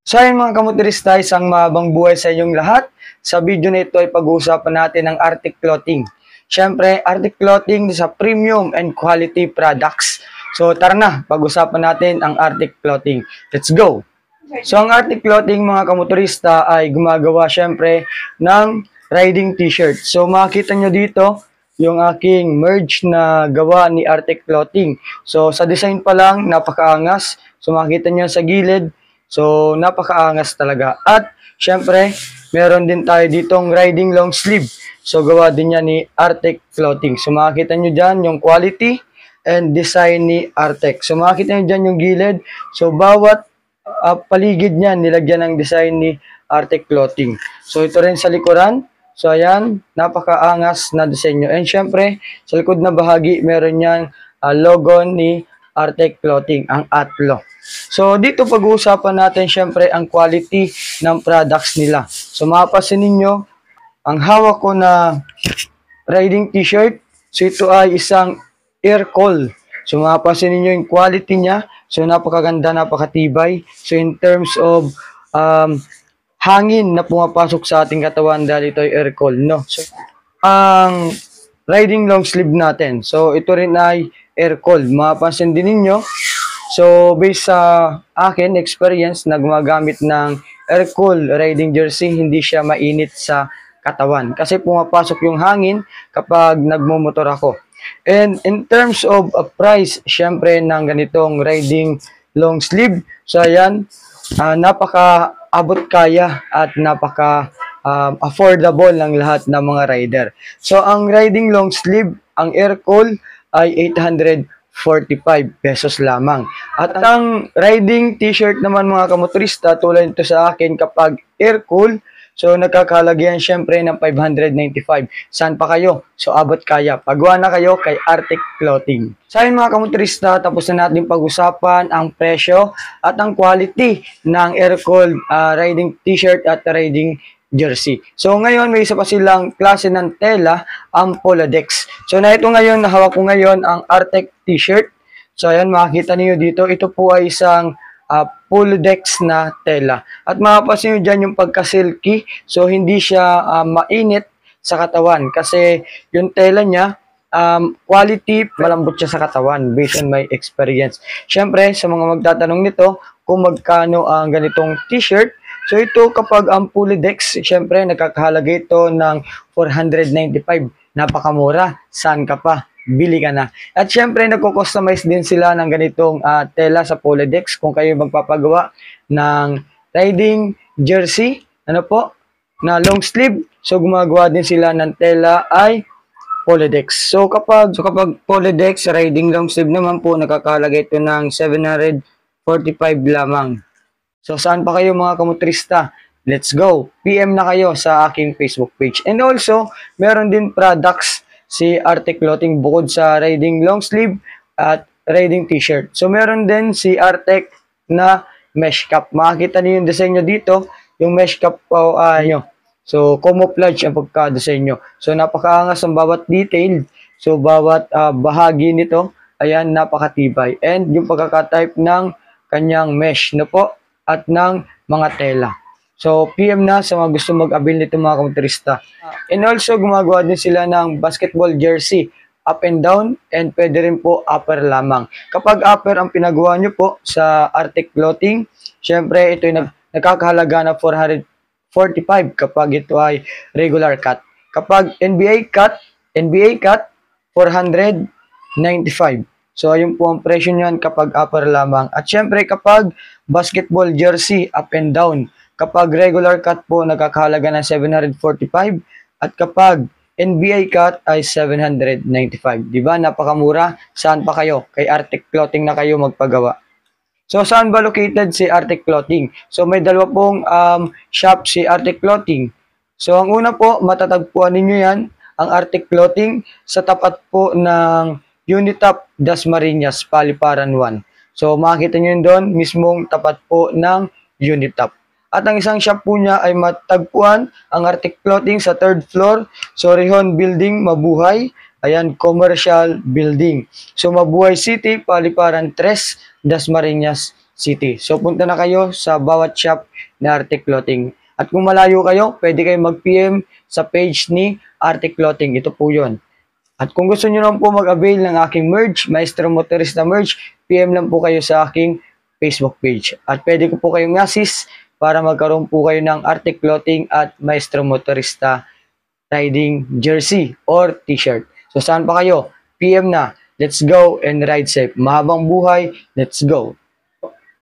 So ayun mga kamotorista, isang mahabang buhay sa inyong lahat. Sa video na ito ay pag-uusapan natin ang Arctic Clothing. Siyempre, Arctic Clothing sa premium and quality products. So tara na, pag-usapan natin ang Arctic Clothing. Let's go! So ang Arctic Clothing mga kamotorista ay gumagawa siyempre ng riding t-shirt. So makikita nyo dito yung aking merge na gawa ni Arctic Clothing. So sa design pa lang, napakaangas. So makikita nyo sa gilid. So, napakaangas talaga. At, syempre, meron din tayo ditong riding long sleeve. So, gawa din yan ni Arctic Clothing. So, makikita nyo dyan yung quality and design ni Arctic. So, makikita nyo dyan yung gilid. So, bawat paligid niyan, nilagyan ng design ni Arctic Clothing. So, ito rin sa likuran. So, ayan, napakaangas na disenyo. And, syempre, sa likod na bahagi, meron yan logo ni Arctic Clothing, ang Atlo. So, dito pag-uusapan natin syempre ang quality ng products nila. So, mapapansin ninyo, ang hawak ko na riding t-shirt, so ito ay isang air cool. So, mapapansin ninyo yung quality niya. So, napakaganda, napakatibay. So, in terms of hangin na pumapasok sa ating katawan dahil ito ay air cool, no? So, ang riding long sleeve natin. So, ito rin ay air cool. Mapapansin din ninyo, so, based sa akin, experience na gumagamit ng air-cool riding jersey, hindi siya mainit sa katawan. Kasi pumapasok yung hangin kapag nagmumotor ako. And in terms of price, syempre, ng ganitong riding long sleeve, so ayan, napaka-abot kaya at napaka-affordable ng lahat ng mga rider. So, ang riding long sleeve, ang air-cool, ay 845 pesos lamang. At ang riding t-shirt naman mga kamotorista, tulad nito sa akin kapag air cool, so nagkakalagyan syempre ng 595. Saan pa kayo? So abot kaya. Pagawa na kayo kay Arctic Clothing. Sa akin mga kamotorista, tapos na natin pag-usapan ang presyo at ang quality ng air cool riding t-shirt at riding jersey. So ngayon may isa pa silang klase ng tela, ang Poladex. So na ito ngayon, nahawak ko ngayon ang Arctic t-shirt. So ayan, makikita niyo dito, ito po ay isang Poladex na tela. At mapapansin niyo dyan yung pagka-silky. So hindi siya mainit sa katawan kasi yung tela niya quality, malambot siya sa katawan based on my experience. Syempre, sa mga magtatanong nito kung magkano ang ganitong t-shirt, so ito kapag ang Poladex, syempre nagkakahalaga ito ng 495. Napakamura. Saan ka pa? Bili ka na. At syempre nagko-customize din sila ng ganitong tela sa Poladex kung kayo magpapagawa ng riding jersey, ano po, na long sleeve. So gumagawa din sila ng tela ay Poladex. So kapag Poladex riding long sleeve naman po, nakakahalaga ito ng 745 lamang. So, saan pa kayo mga kamotorista? Let's go! PM na kayo sa aking Facebook page. And also, meron din products si Arctic Clothing bukod sa riding long sleeve at riding t-shirt. So, meron din si Arctic na mesh cap. Makikita niyo yung disenyo dito. Yung mesh cap po nyo. So, camouflage ang pagka-disenyo. So, napakaangas ang bawat detail. So, bawat bahagi nito, ayan, napakatibay. And yung pagkaka-type ng kanyang mesh, no po? At ng mga tela. So, PM na sa mga gusto mag-avail nito mga kamotorista. And also, gumagawa din sila ng basketball jersey, up and down, and pwede rin po upper lamang. Kapag upper ang pinagawa nyo po sa Arctic Clothing, syempre ito ay nagkakahalaga na 445 kapag ito ay regular cut. Kapag NBA cut, 495. So, ayun po ang presyo niyan kapag upper lamang. At syempre, kapag basketball jersey, up and down. Kapag regular cut po, nagkakahalaga ng 745. At kapag NBA cut ay 795. Diba? Napakamura. Saan pa kayo? Kay Arctic Clothing na kayo magpagawa. So, saan ba located si Arctic Clothing? So, may dalawa pong shop si Arctic Clothing. So, ang una po, matatagpuan ninyo yan, ang Arctic Clothing, sa tapat po ng Unitap Dasmariñas, Paliparan 1. So, makikita nyo yun doon, mismong tapat po ng Unitap. At ang isang shop po niya ay matagpuan ang Arctic Clothing sa 3rd floor, Sorihon Building, Mabuhay. Ayan, commercial building. So, Mabuhay City, Paliparan 3, Dasmariñas City. So punta na kayo sa bawat shop ni Arte Clothing. At kung malayo kayo, pwede kayo mag-PM sa page ni Arte Clothing. Ito po yun. At kung gusto nyo naman po mag-avail ng aking merch, Maestro Motorista merch, PM lang po kayo sa aking Facebook page. At pwede ko po kayong assist para magkaroon po kayo ng Arte Clothing at Maestro Motorista riding jersey or t-shirt. So saan pa kayo? PM na. Let's go and ride safe. Mahabang buhay. Let's go.